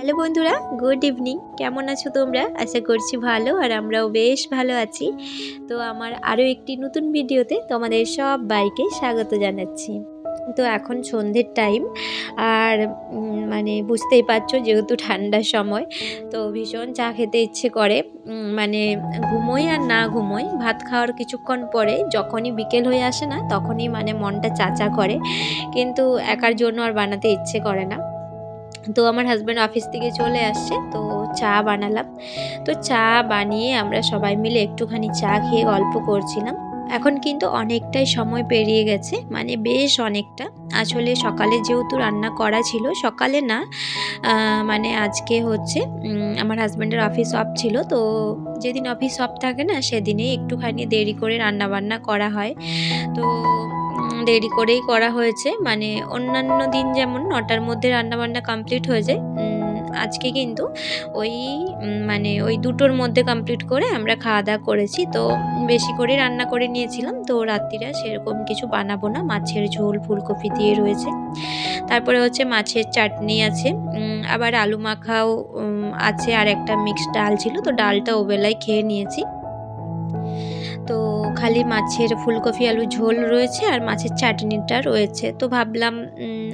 Hello বন্ধুরা, good evening. কেমন আছো তোমরা? আশা করছি ভালো, আর আমরাও বেশ ভালো আছি। তো আমার আরও একটি নতুন ভিডিওতে তোমাদের সবাইকে স্বাগত জানাচ্ছি। তো এখন সন্ধ্যের টাইম, আর মানে বুঝতেই পারছো যেহেতু ঠান্ডার সময়, তো ভীষণ চা খেতে ইচ্ছে করে। মানে ঘুমোই আর না ঘুমোই, ভাত খাওয়ার কিছুক্ষণ পরে যখনই বিকেল হয়ে আসে না, তখনই মানে মনটা চা করে, কিন্তু একার জন্য আর বানাতে ইচ্ছে করে না। তো আমার হাজব্যান্ড অফিস থেকে চলে আসছে, তো চা বানালাম। তো চা বানিয়ে আমরা সবাই মিলে একটুখানি চা খেয়ে গল্প করছিলাম। এখন কিন্তু অনেকটাই সময় পেরিয়ে গেছে, মানে বেশ অনেকটা। আসলে সকালে যেহেতু রান্না করা ছিল, সকালে না মানে আজকে হচ্ছে আমার হাজব্যান্ডের অফিস অফ ছিল, তো যেদিন অফিস অফ থাকে না সেদিনেই একটুখানি দেরি করে রান্না বান্না করা হয়। তো দেরি করেই করা হয়েছে, মানে অন্যান্য দিন যেমন 9টার মধ্যে রান্নাবান্না কমপ্লিট হয়ে যায়, আজকে কিন্তু ওই মানে ওই 2টোর মধ্যে কমপ্লিট করে আমরা খাওয়া দাওয়া করেছি। তো বেশি করে রান্না করে নিয়েছিলাম, তো রাত্রিরা সেরকম কিছু বানাবো না। মাছের ঝোল ফুলকপি দিয়ে রয়েছে, তারপরে হচ্ছে মাছের চাটনি আছে, আবার আলু মাখাও আছে, আর একটা মিক্সড ডাল ছিল, তো ডালটা ওবেলায় খেয়ে নিয়েছি। তো খালি মাছের ফুলকপি আলু ঝোল রয়েছে আর মাছের চাটনিটা রয়েছে। তো ভাবলাম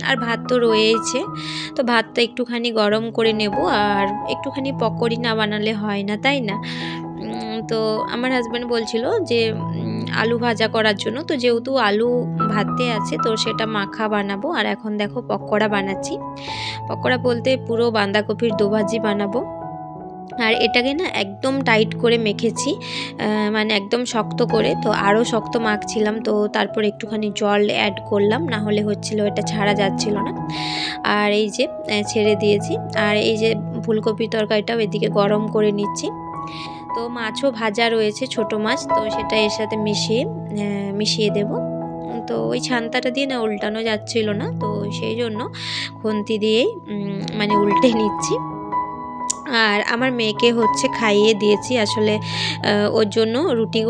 আর ভাত তো রয়েছে, তো ভাতটা একটুখানি গরম করে নেব। আর একটুখানি পকোড়ি না বানালে হয় না, তাই না? তো আমার হাজব্যান্ড বলছিল যে আলু ভাজা করার জন্য, তো যেহেতু আলু ভাতে আছে তো সেটা মাখা বানাবো। আর এখন দেখো পকোড়া বানাচ্ছি। পকোড়া বলতে পুরো বাঁধাকপির দোভাজি বানাবো। আর এটাকে না একদম টাইট করে মেখেছি, মানে একদম শক্ত করে। তো আরও শক্ত মাখছিলাম, তো তারপর একটুখানি জল অ্যাড করলাম, না হলে হচ্ছিল এটা ছাড়া যাচ্ছিল না। আর এই যে ছেড়ে দিয়েছি। আর এই যে ফুলকপির তরকারিটাও এদিকে গরম করে নিচ্ছি। তো মাছও ভাজা রয়েছে, ছোট মাছ, তো সেটা এর সাথে মিশিয়ে দেব। তো ওই ছান্তাটা দিয়ে না উল্টানো যাচ্ছিল না, তো সেই জন্য খুন্তি দিয়েই মানে উল্টে নিচ্ছি। আর আমার মেয়েকে হচ্ছে খাইয়ে দিয়েছি। আসলে ওর জন্য রুটি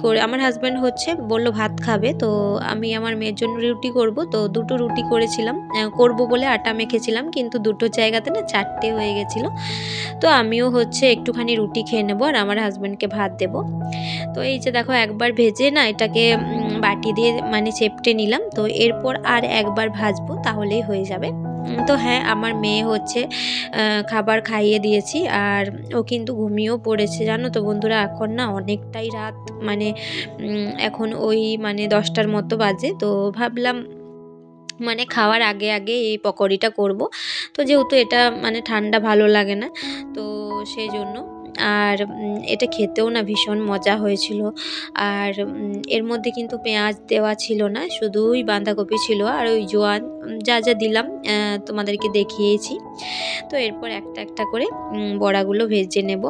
করে আমার হাজব্যান্ড হচ্ছে বলল ভাত খাবে, তো আমি আমার মেয়ের জন্য রুটি করব। তো 2টো রুটি করেছিলাম, করব বলে আটা মেখেছিলাম, কিন্তু 2টোর জায়গাতে না 4টে হয়ে গেছিলো। তো আমিও হচ্ছে একটুখানি রুটি খেয়ে নেবো, আর আমার হাজব্যান্ডকে ভাত দেব। তো এই যে দেখো একবার ভেজে না এটাকে বাটি দিয়ে মানে চেপটে নিলাম। তো এরপর আর একবার ভাজবো, তাহলেই হয়ে যাবে। তো হ্যাঁ, আমার মেয়ে হচ্ছে খাবার খাইয়ে দিয়েছি, আর ও কিন্তু ঘুমিয়েও পড়েছে। জানো তো বন্ধুরা, এখন না অনেকটাই রাত, মানে এখন ওই মানে 10টার মতো বাজে। তো ভাবলাম মানে খাওয়ার আগে আগে এই পকোড়িটা করব। তো যেহেতু এটা মানে ঠান্ডা ভালো লাগে না, তো সেই জন্য। আর এটা খেতেও না ভীষণ মজা হয়েছিল। আর এর মধ্যে কিন্তু পেঁয়াজ দেওয়া ছিল না, শুধুই বাঁধাকপি ছিল আর ওই জোয়ান, যা যা দিলাম তোমাদেরকে দেখিয়েছি। তো এরপর একটা একটা করে বড়াগুলো ভেজে নেব।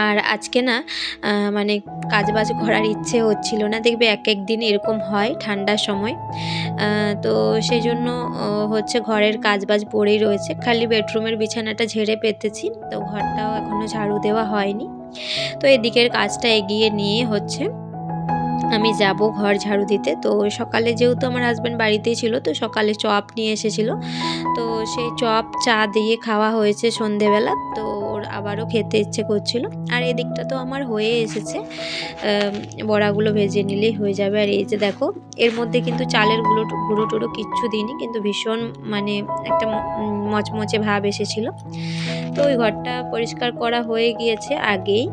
আর আজকে না মানে কাজবাজ করার ইচ্ছে হচ্ছিল না। দেখবে এক এক দিন এরকম হয় ঠান্ডার সময়। তো সেই জন্য হচ্ছে ঘরের কাজবাজ পড়েই রয়েছে, খালি বেডরুমের বিছানাটা ঝেড়ে পেতেছি। তো ঘরটাও এখনও ঝাড়ু দেওয়া হয়নি। তো এদিকের কাজটা এগিয়ে নিয়ে হচ্ছে আমি যাব ঘর ঝাড়ু দিতে। তো সকালে যেহেতু আমার হাজব্যান্ড বাড়িতেই ছিল, তো সকালে চপ নিয়ে এসেছিলো, তো সেই চপ চা দিয়ে খাওয়া হয়েছে সন্ধেবেলা। তো ওর আবারও খেতে ইচ্ছে করছিল। আর এদিকটা তো আমার হয়ে এসেছে, বড়াগুলো ভেজে নিলেই হয়ে যাবে। আর এই যে দেখো, এর মধ্যে কিন্তু চালের গুঁড়ো টুড়ো কিচ্ছু দিইনি, কিন্তু ভীষণ মানে একটা মচমচে ভাব এসেছিলো। তো ওই ঘরটা পরিষ্কার করা হয়ে গিয়েছে আগেই।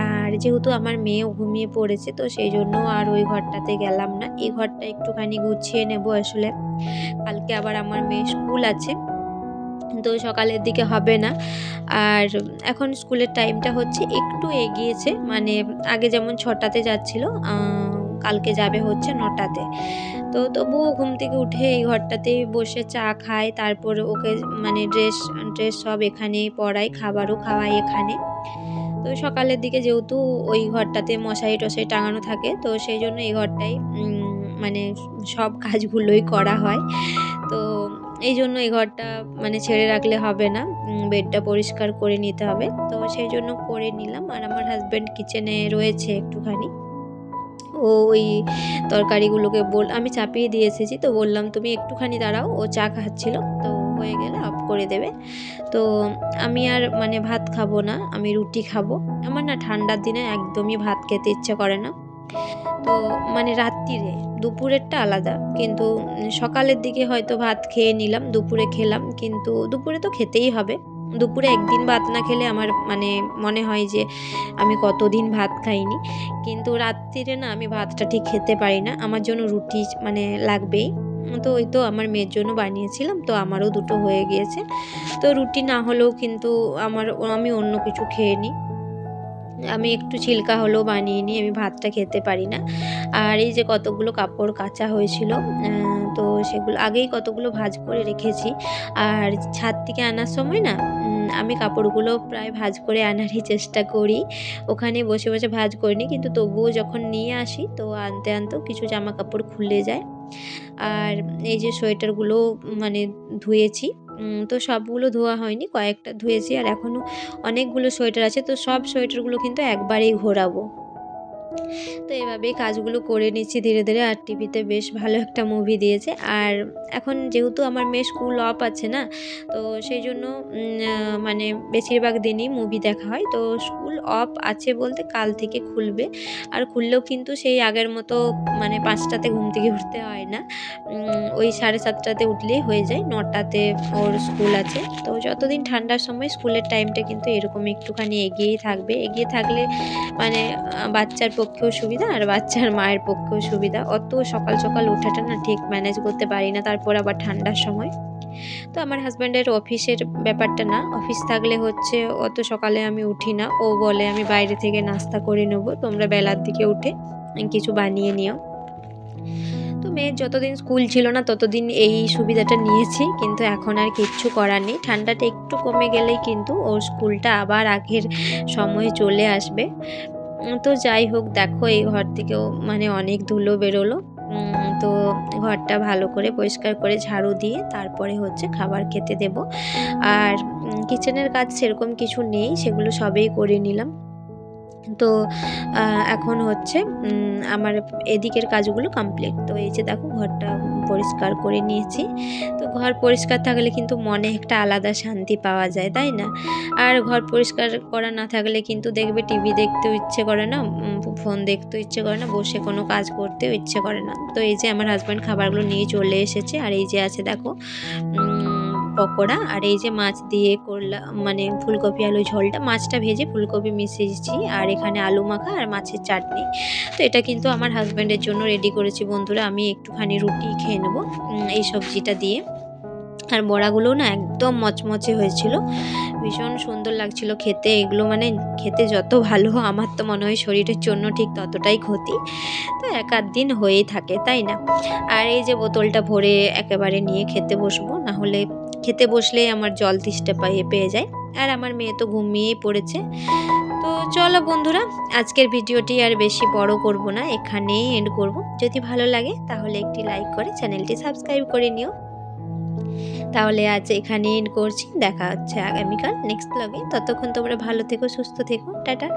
আর যেহেতু আমার মেয়েও ঘুমিয়ে পড়েছে, তো সেই জন্য আর ওই ঘরটাতে গেলাম না। এই ঘরটা একটুখানি গুছিয়ে নেব। আসলে কালকে আবার আমার মেয়ে স্কুল আছে, তো সকালের দিকে হবে না। আর এখন স্কুলের টাইমটা হচ্ছে একটু এগিয়েছে, মানে আগে যেমন 6টাতে যাচ্ছিল, কালকে যাবে হচ্ছে 9টাতে। তো তবুও ঘুম থেকে উঠে এই ঘরটাতেই বসে চা খায়, তারপর ওকে মানে ড্রেস সব এখানেই পরাই, খাবারও খাওয়াই এখানে। তো সকালের দিকে যেহেতু ওই ঘরটাতে মশারি টশারি টাঙানো থাকে, তো সেই জন্য এই ঘরটাই মানে সব কাজগুলোই করা হয়। তো এই জন্য এই ঘরটা মানে ছেড়ে রাখলে হবে না, বেডটা পরিষ্কার করে নিতে হবে। তো সেই জন্য করে নিলাম। আর আমার হাজব্যান্ড কিচেনে রয়েছে একটুখানি, ও ওই তরকারিগুলোকে আমি চাপিয়ে দিয়ে এসেছি, তো বললাম তুমি একটুখানি দাঁড়াও, ও চা খাচ্ছিল। তো হয়ে গেলে অফ করে দেবে। তো আমি আর মানে ভাত খাবো না, আমি রুটি খাবো। আমার না ঠান্ডার দিনে একদমই ভাত খেতে ইচ্ছে করে না। তো মানে রাত্রিরে, দুপুরেরটা আলাদা, কিন্তু সকালের দিকে হয়তো ভাত খেয়ে নিলাম, দুপুরে খেলাম, কিন্তু দুপুরে তো খেতেই হবে। দুপুরে একদিন ভাত না খেলে আমার মানে মনে হয় যে আমি কতদিন ভাত খাইনি। কিন্তু রাত্রিরে না আমি ভাতটা ঠিক খেতে পারি না, আমার জন্য রুটি মানে লাগবেই। তো ওই তো আমার মেয়ের জন্য বানিয়েছিলাম, তো আমারও দুটো হয়ে গিয়েছে। তো রুটি না হলেও কিন্তু আমি অন্য কিছু খেয়ে নিই, আমি একটু ছিলকা হলেও বানিয়ে নিই, আমি ভাতটা খেতে পারি না। আর এই যে কতগুলো কাপড় কাচা হয়েছিল, তো সেগুলো আগেই কতগুলো ভাঁজ করে রেখেছি। আর ছাদ থেকে আনার সময় না আমি কাপড়গুলো প্রায় ভাঁজ করে আনারই চেষ্টা করি, ওখানে বসে বসে ভাঁজ করিনি, কিন্তু তবুও যখন নিয়ে আসি তো আনতে আনতেও কিছু জামা কাপড় খুলে যায়। আর এই যে সোয়েটারগুলো মানে ধুয়েছি, তো সবগুলো ধোয়া হয়নি, কয়েকটা ধুয়েছি, আর এখনও অনেকগুলো সোয়েটার আছে, তো সব সোয়েটারগুলো কিন্তু একবারেই ঘোরাবো। তো এভাবেই কাজগুলো করে নিচ্ছি ধীরে ধীরে। আর টিভিতে বেশ ভালো একটা মুভি দিয়েছে, আর এখন যেহেতু আমার মেয়ে স্কুল অফ আছে না, তো সেই জন্য মানে বেশিরভাগ দিনই মুভি দেখা হয়। তো স্কুল অফ আছে বলতে কাল থেকে খুলবে, আর খুললেও কিন্তু সেই আগের মতো মানে 5টাতে ঘুম থেকে উঠতে হয় না, ওই 7:30টাতে উঠলেই হয়ে যায়, 9টাতে ওর স্কুল আছে। তো যতদিন ঠান্ডার সময় স্কুলের টাইমটা কিন্তু এরকম একটুখানি এগিয়েই থাকবে, এগিয়ে থাকলে মানে বাচ্চার পক্ষেও সুবিধা আর বাচ্চার মায়ের পক্ষেও সুবিধা। অত সকাল সকাল ওঠাটা না ঠিক ম্যানেজ করতে পারি না, তারপর আবার ঠান্ডার সময়। তো আমার হাজব্যান্ডের অফিসের ব্যাপারটা না, অফিস থাকলে হচ্ছে অত সকালে আমি উঠি না, ও বলে আমি বাইরে থেকে নাস্তা করে নেবো, তোমরা বেলার দিকে উঠে কিছু বানিয়ে নিও। তো মেয়ের যতদিন স্কুল ছিল না ততদিন এই সুবিধাটা নিয়েছি, কিন্তু এখন আর কিচ্ছু করার নেই। ঠান্ডাটা একটু কমে গেলেই কিন্তু ওর স্কুলটা আবার আগের সময়ে চলে আসবে। তো যাই হোক, দেখো এই ঘর থেকেও মানে অনেক ধুলো বেরোলো। তো ঘরটা ভালো করে পরিষ্কার করে ঝাড়ু দিয়ে তারপরে হচ্ছে খাবার খেতে দেব। আর কিচেনের কাজ সেরকম কিছু নেই, সেগুলো সবেই করে নিলাম। তো এখন হচ্ছে আমার এদিকের কাজগুলো কমপ্লিট। তো এই যে দেখো ঘরটা পরিষ্কার করে নিয়েছি। তো ঘর পরিষ্কার থাকলে কিন্তু মনে একটা আলাদা শান্তি পাওয়া যায়, তাই না? আর ঘর পরিষ্কার করা না থাকলে কিন্তু দেখবে টিভি দেখতেও ইচ্ছে করে না, ফোন দেখতেও ইচ্ছে করে না, বসে কোনো কাজ করতেও ইচ্ছে করে না। তো এই যে আমার হাজব্যান্ড খাবারগুলো নিয়ে চলে এসেছে, আর এই যে আছে দেখো পকোড়া, আর এই যে মাছ দিয়ে করলাম মানে ফুলকপি আলু ঝোলটা, মাছটা ভেজে ফুলকপি মিশিয়েছি, আর এখানে আলু মাখা আর মাছের চাটনি। তো এটা কিন্তু আমার হাজব্যান্ডের জন্য রেডি করেছি বন্ধুরা, আমি একটুখানি রুটি খেয়ে নেবো এই সবজিটা দিয়ে। আর বড়াগুলোও না একদম মচমচে হয়েছিল, ভীষণ সুন্দর লাগছিল খেতে। এগুলো মানে খেতে যত ভালো, আমার তো মনে হয় শরীরের জন্য ঠিক ততটাই ক্ষতি। তো এক আধ দিন হয়েই থাকে, তাই না? আর এই যে বোতলটা ভরে একেবারে নিয়ে খেতে বসবো, না হলে খেতে বসলেই আমার জল তেষ্টা পেয়ে যায়। আর আমার মেয়ে তো ঘুমিয়েই পড়েছে। তো চলো বন্ধুরা, আজকের ভিডিওটি আর বেশি বড় করব না, এখানেই এন্ড করব। যদি ভালো লাগে তাহলে একটি লাইক করে চ্যানেলটি সাবস্ক্রাইব করে নিও। তাহলে আজ এখানে এন্ড করছি, দেখা হচ্ছে আগামীকাল নেক্সট ব্লগে। ততক্ষণ তোমরা ভালো থেকো, সুস্থ থেকো, টাটা।